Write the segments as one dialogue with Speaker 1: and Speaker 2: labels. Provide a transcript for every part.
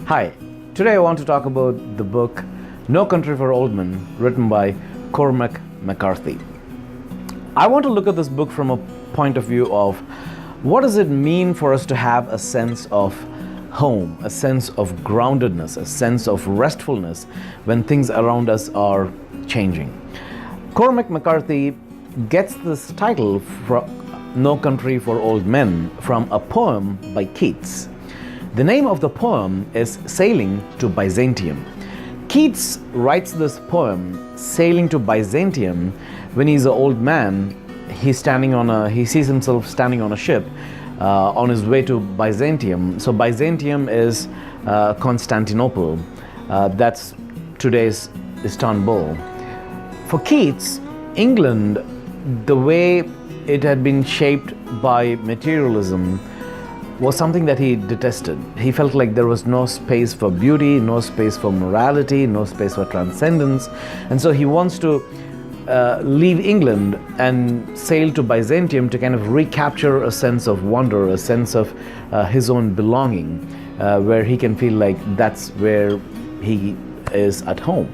Speaker 1: Hi, today I want to talk about the book No Country for Old Men, written by Cormac McCarthy. I want to look at this book from a point of view of what does it mean for us to have a sense of home, a sense of groundedness, a sense of restfulness when things around us are changing. Cormac McCarthy gets this title from No Country for Old Men from a poem by Keats. The name of the poem is Sailing to Byzantium. Keats writes this poem, Sailing to Byzantium, when he's an old man. He sees himself standing on a ship on his way to Byzantium. So Byzantium is Constantinople. That's today's Istanbul. For Keats, England, the way it had been shaped by materialism, was something that he detested. He felt like there was no space for beauty, no space for morality, no space for transcendence. And so he wants to leave England and sail to Byzantium to kind of recapture a sense of wonder, a sense of his own belonging, where he can feel like that's where he is at home.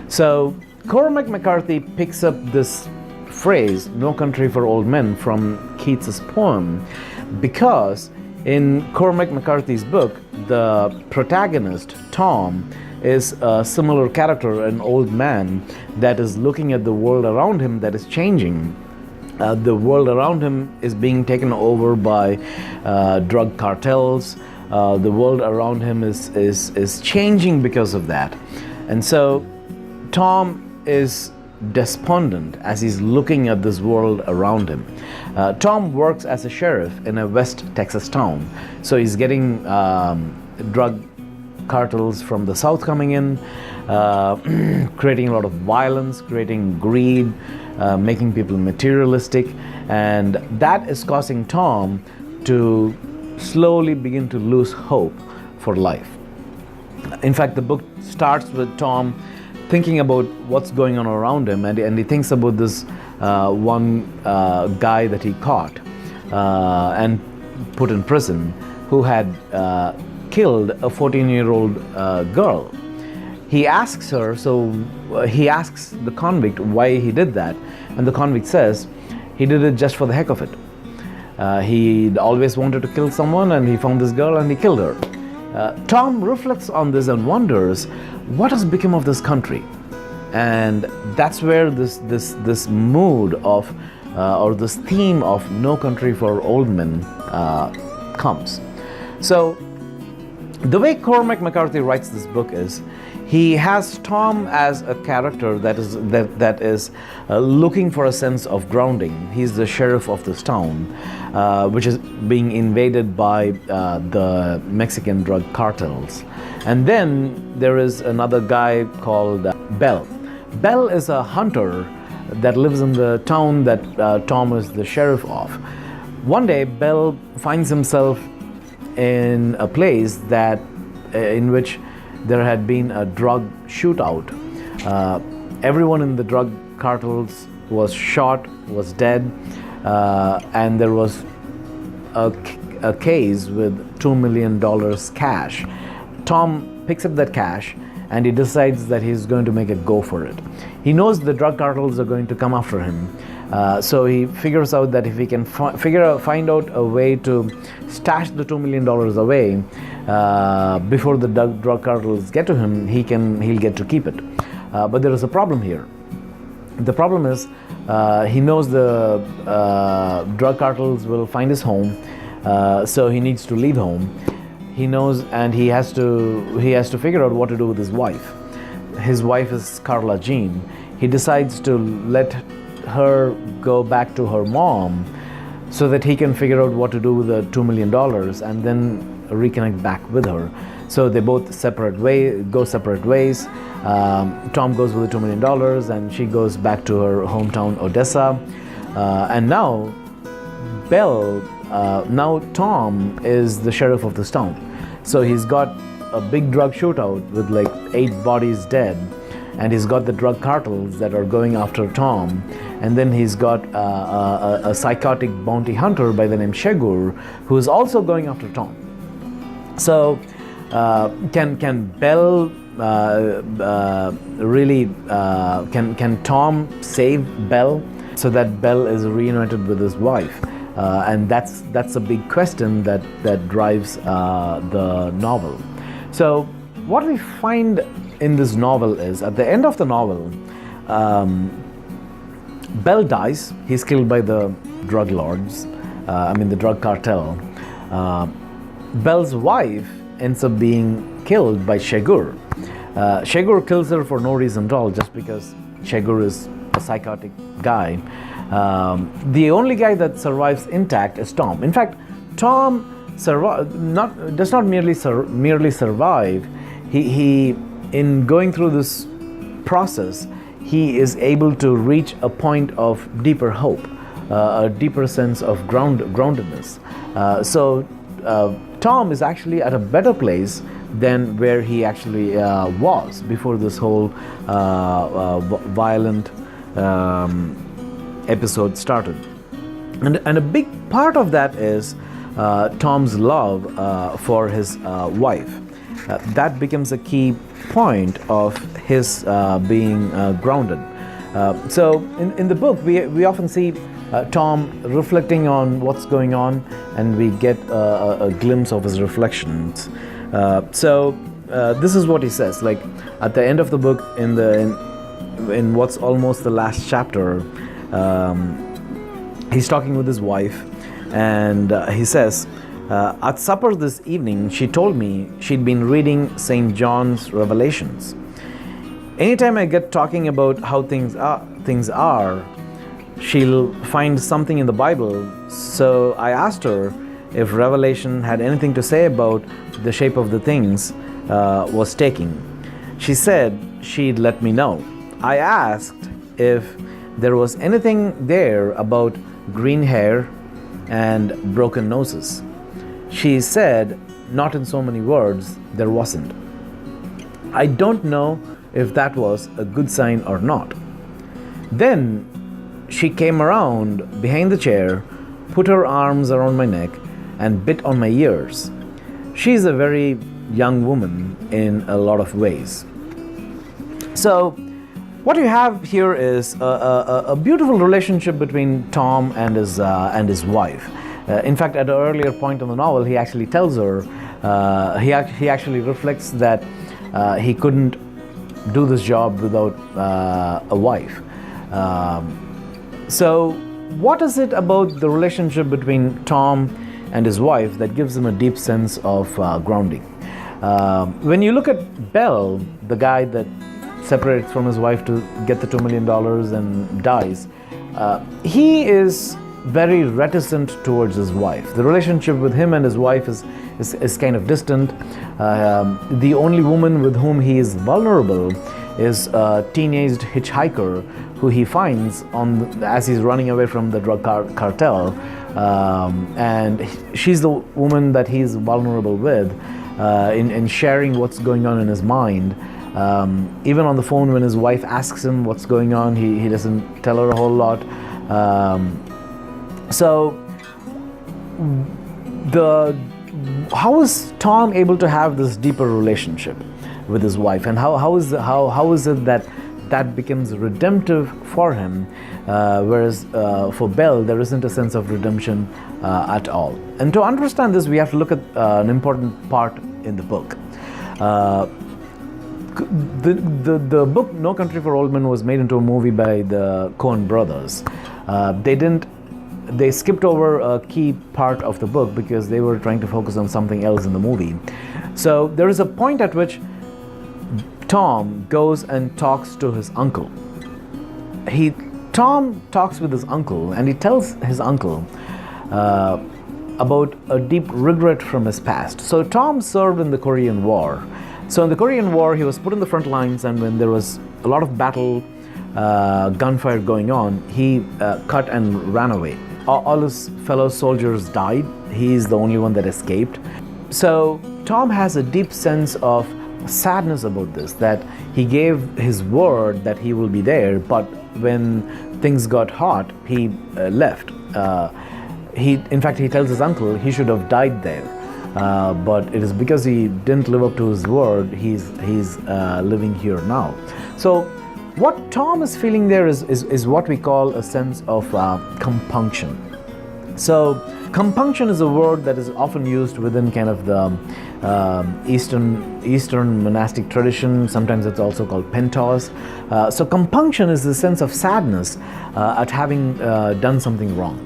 Speaker 1: So Cormac McCarthy picks up this phrase, No Country for Old Men, from Keats's poem, because in Cormac McCarthy's book, the protagonist, Tom, is a similar character, an old man that is looking at the world around him that is changing. The world around him is being taken over by drug cartels. The world around him is changing because of that. And so Tom is despondent as he's looking at this world around him. Tom works as a sheriff in a West Texas town, so he's getting drug cartels from the south coming in, creating a lot of violence, creating greed, making people materialistic, and that is causing Tom to slowly begin to lose hope for life. In fact, the book starts with Tom thinking about what's going on around him, and he thinks about this one guy that he caught and put in prison, who had killed a 14-year-old girl. He asks he asks the convict why he did that, and the convict says he did it just for the heck of it. He always wanted to kill someone, and he found this girl and he killed her. Tom reflects on this and wonders, what has become of this country? And that's where this mood of or this theme of No Country for Old Men comes. So the way Cormac McCarthy writes this book is he has Tom as a character that is looking for a sense of grounding. He's the sheriff of this town, which is being invaded by the Mexican drug cartels. And then there is another guy called Bell. Bell is a hunter that lives in the town that Tom is the sheriff of. One day, Bell finds himself in a place that in which there had been a drug shootout. Everyone in the drug cartels was shot, was dead, and there was a case with $2 million cash. Tom picks up that cash and he decides that he's going to make a go for it. He knows the drug cartels are going to come after him. So he figures out that if he can find out a way to stash the $2 million away before the drug cartels get to him, he'll get to keep it. But there is a problem here. The problem is he knows the drug cartels will find his home, so he needs to leave home. He knows, and he has to figure out what to do with his wife. His wife is Carla Jean. He decides to let her go back to her mom so that he can figure out what to do with the $2 million and then reconnect back with her. So they both go separate ways. Tom goes with the $2 million and she goes back to her hometown, Odessa. And now Tom is the sheriff of this town. So he's got a big drug shootout with like 8 bodies dead, and he's got the drug cartels that are going after Tom, and then he's got a psychotic bounty hunter by the name Shegur, who is also going after Tom. So Can Belle really can Tom save Belle so that Belle is reunited with his wife? And that's a big question that drives the novel. So what we find in this novel is, at the end of the novel, Belle dies. He's killed by the drug lords, the drug cartel. Belle's wife ends up being killed by Shegur. Shegur kills her for no reason at all, just because Shegur is a psychotic guy. The only guy that survives intact is Tom. In fact, Tom does not merely survive. He in going through this process, he is able to reach a point of deeper hope, a deeper sense of groundedness. So Tom is actually at a better place than where he actually was before this whole violent episode started. And a big part of that is Tom's love for his wife. That becomes a key point of his being grounded. So in the book, we often see Tom reflecting on what's going on, and we get a glimpse of his reflections. So this is what he says. Like at the end of the book, in what's almost the last chapter, he's talking with his wife, and he says, at supper this evening, she told me she'd been reading St. John's Revelations. Anytime I get talking about how things are, she'll find something in the Bible. So I asked her if Revelation had anything to say about the shape of the things was taking. She said she'd let me know. I asked if there was anything there about green hair and broken noses. She said, not in so many words, there wasn't. I don't know if that was a good sign or not. Then she came around behind the chair, put her arms around my neck, and bit on my ears. She's a very young woman in a lot of ways. So what you have here is a beautiful relationship between Tom and his wife. In fact, at an earlier point in the novel, he actually tells her, he actually reflects that he couldn't do this job without a wife. So what is it about the relationship between Tom and his wife that gives him a deep sense of grounding? When you look at Belle, the guy that separates from his wife to get the $2 million and dies, he is very reticent towards his wife. The relationship with him and his wife is kind of distant. The only woman with whom he is vulnerable is a teenaged hitchhiker who he finds as he's running away from the drug cartel, and she's the woman that he's vulnerable with in sharing what's going on in his mind. Even on the phone, when his wife asks him what's going on, he doesn't tell her a whole lot. So how is Tom able to have this deeper relationship with his wife, and how is it that becomes redemptive for him, whereas for Belle there isn't a sense of redemption at all? And to understand this, we have to look at an important part in the book. The book No Country for Old Men was made into a movie by the Coen brothers. They skipped over a key part of the book because they were trying to focus on something else in the movie. So there is a point at which Tom goes and talks to his uncle. Tom talks with his uncle, and he tells his uncle about a deep regret from his past. So Tom served in the Korean War. So in the Korean War, he was put in the front lines, and when there was a lot of battle, gunfire going on, he cut and ran away. All his fellow soldiers died. He's the only one that escaped. So Tom has a deep sense of sadness about this, that he gave his word that he will be there, but when things got hot, he left. In fact, he tells his uncle he should have died there. but it is because he didn't live up to his word, he's living here now. So what Tom is feeling there is what we call a sense of compunction. So compunction is a word that is often used within kind of the Eastern monastic tradition. Sometimes it's also called pentos. So compunction is the sense of sadness at having done something wrong.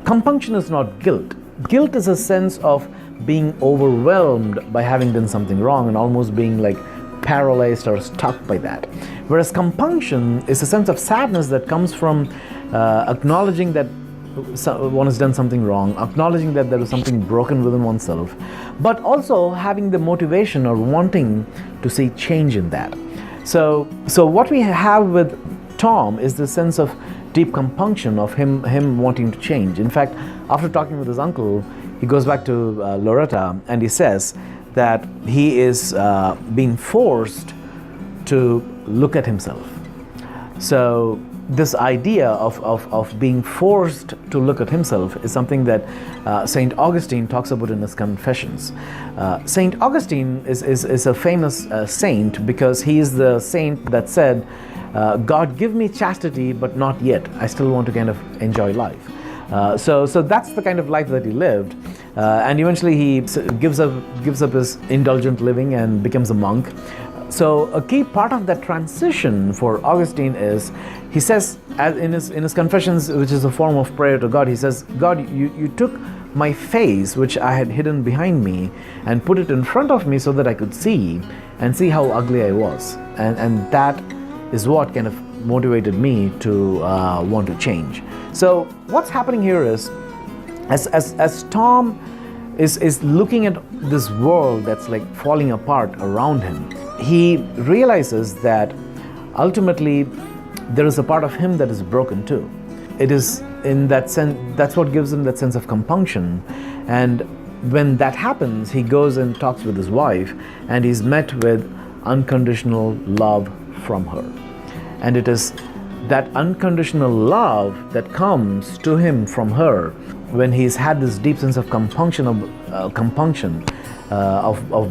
Speaker 1: Compunction is not guilt. Guilt is a sense of being overwhelmed by having done something wrong and almost being like paralyzed or stuck by that. Whereas compunction is a sense of sadness that comes from acknowledging that one has done something wrong, acknowledging that there is something broken within oneself, but also having the motivation or wanting to see change in that. So what we have with Tom is the sense of deep compunction of him wanting to change. In fact, after talking with his uncle, he goes back to Loretta and he says that he is being forced to look at himself. So this idea of being forced to look at himself is something that St. Augustine talks about in his Confessions. St. Augustine is a famous saint because he is the saint that said, God, give me chastity, but not yet. I still want to kind of enjoy life. So that's the kind of life that he lived. And eventually he gives up his indulgent living and becomes a monk. So a key part of that transition for Augustine is, he says in his Confessions, which is a form of prayer to God, he says, God, you took my face, which I had hidden behind me, and put it in front of me so that I could see how ugly I was. And that is what kind of motivated me to want to change. So what's happening here is, as Tom is looking at this world that's like falling apart around him, he realizes that ultimately there is a part of him that is broken too. It is in that sense, that's what gives him that sense of compunction. And when that happens, he goes and talks with his wife, and he's met with unconditional love from her. And it is that unconditional love that comes to him from her when he's had this deep sense of compunction of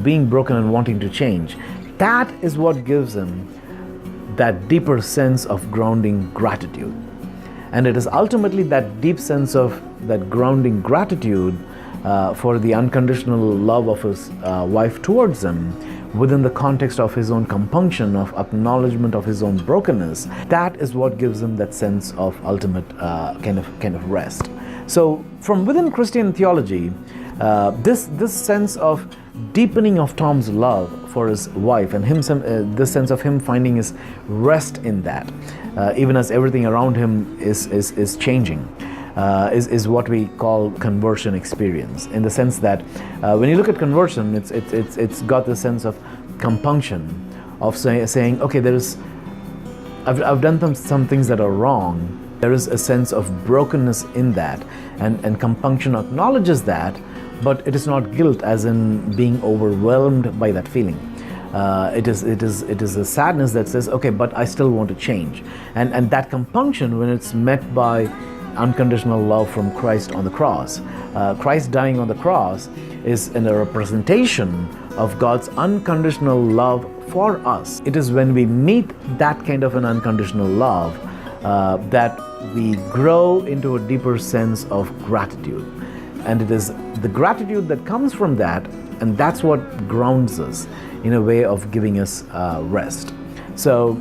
Speaker 1: being broken and wanting to change. That is what gives him that deeper sense of grounding gratitude. And it is ultimately that deep sense of that grounding gratitude for the unconditional love of his wife towards him, within the context of his own compunction, of acknowledgement of his own brokenness. That is what gives him that sense of ultimate kind of rest. So from within Christian theology, this sense of deepening of Tom's love for his wife and this sense of him finding his rest in that, even as everything around him is changing, is what we call conversion experience. In the sense that when you look at conversion, it's got the sense of compunction, of saying, okay, I've done some things that are wrong. There is a sense of brokenness in that, and compunction acknowledges that, but it is not guilt, as in being overwhelmed by that feeling. It is a sadness that says, okay, but I still want to change. And that compunction, when it's met by unconditional love from Christ on the cross, Christ dying on the cross is a representation of God's unconditional love for us. It is when we meet that kind of an unconditional love that we grow into a deeper sense of gratitude. And it is the gratitude that comes from that, and that's what grounds us in a way of giving us rest. So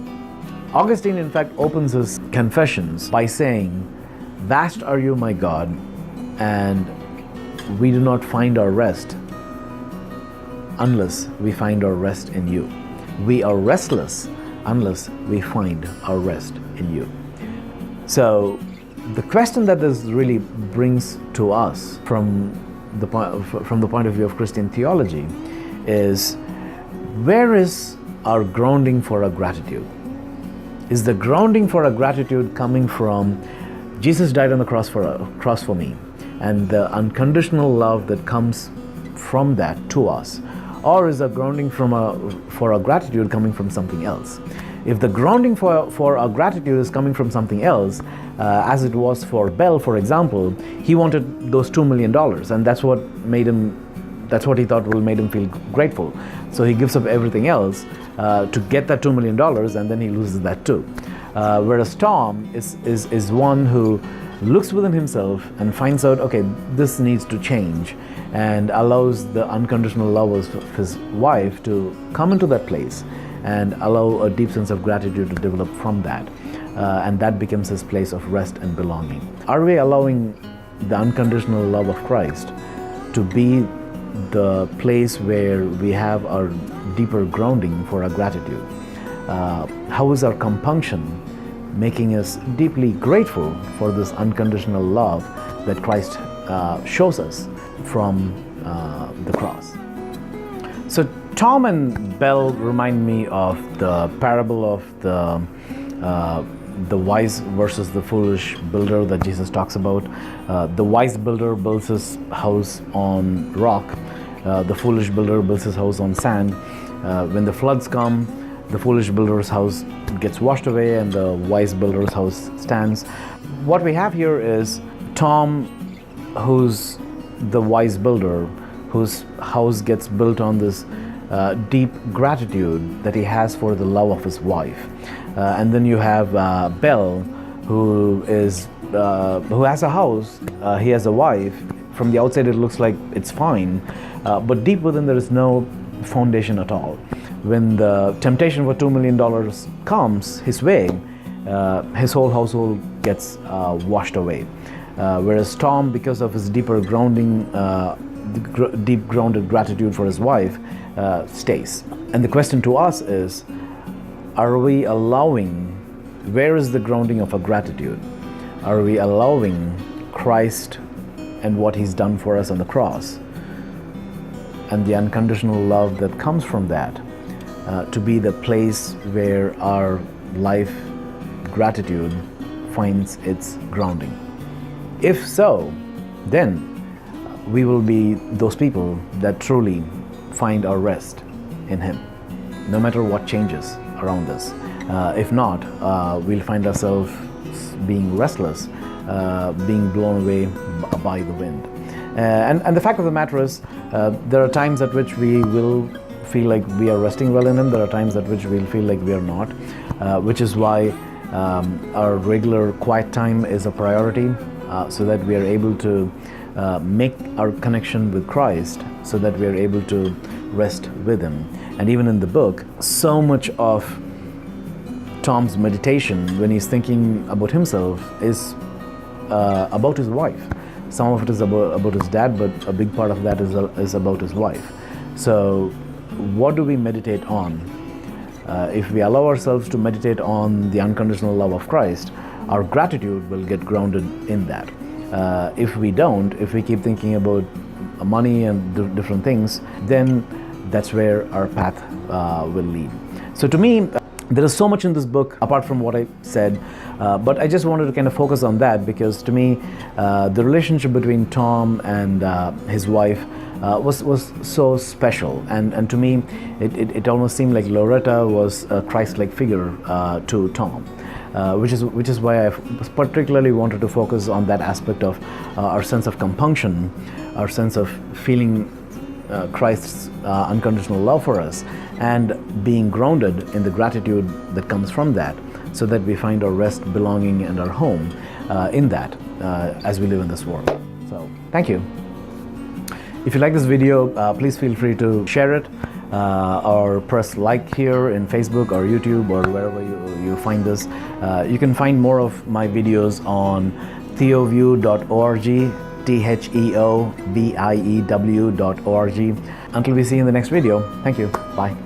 Speaker 1: Augustine, in fact, opens his Confessions by saying, "Vast are you, my God, and we do not find our rest unless we find our rest in you. We are restless unless we find our rest in you." So the question that this really brings to us from the point of view of Christian theology is, where is our grounding for our gratitude? Is the grounding for our gratitude coming from Jesus died on the cross for me, and the unconditional love that comes from that to us? Or is the grounding for our gratitude coming from something else? If the grounding for our gratitude is coming from something else, as it was for Bell, for example, he wanted those $2 million, and that's what made him that's what he thought will make him feel grateful. So he gives up everything else to get that $2 million, and then he loses that too. Whereas Tom is one who looks within himself and finds out, okay, this needs to change, and allows the unconditional love of his wife to come into that place and allow a deep sense of gratitude to develop from that. And that becomes his place of rest and belonging. Are we allowing the unconditional love of Christ to be the place where we have our deeper grounding for our gratitude? How is our compunction making us deeply grateful for this unconditional love that Christ shows us from the cross? So Tom and Belle remind me of the parable of the wise versus the foolish builder that Jesus talks about. The wise builder builds his house on rock. The foolish builder builds his house on sand. When the floods come, the foolish builder's house gets washed away and the wise builder's house stands. What we have here is Tom, who's the wise builder, whose house gets built on this deep gratitude that he has for the love of his wife. And then you have Belle, who has a house, he has a wife. From the outside it looks like it's fine, but deep within there is no foundation at all. When the temptation for $2 million comes his way, his whole household gets washed away. Whereas Tom, because of his deeper grounding, deep grounded gratitude for his wife, stays. And the question to us is, are we allowing, where is the grounding of our gratitude? Are we allowing Christ and what he's done for us on the cross and the unconditional love that comes from that to be the place where our life gratitude finds its grounding? If so, then we will be those people that truly find our rest in him, no matter what changes around us. If not, we'll find ourselves being restless, being blown away by the wind. And the fact of the matter is, there are times at which we will feel like we are resting well in him. There are times at which we'll feel like we are not, which is why our regular quiet time is a priority, so that we are able to make our connection with Christ, so that we are able to rest with him. And even in the book, so much of Tom's meditation when he's thinking about himself is about his wife. Some of it is about his dad, but a big part of that is about his wife. So what do we meditate on? If we allow ourselves to meditate on the unconditional love of Christ, our gratitude will get grounded in that. If we don't, if we keep thinking about money and different things, then that's where our path will lead. So to me, there is so much in this book apart from what I said, but I just wanted to kind of focus on that because to me, the relationship between Tom and his wife was so special, and to me, it almost seemed like Loretta was a Christ-like figure to Tom. Which is why I particularly wanted to focus on that aspect of our sense of compunction, our sense of feeling Christ's unconditional love for us, and being grounded in the gratitude that comes from that, so that we find our rest, belonging, and our home in that as we live in this world. So, thank you. If you like this video, please feel free to share it. Or press like here in Facebook or YouTube or wherever you find this. You can find more of my videos on theoview.org, theoview.org. Until we see you in the next video, thank you. Bye.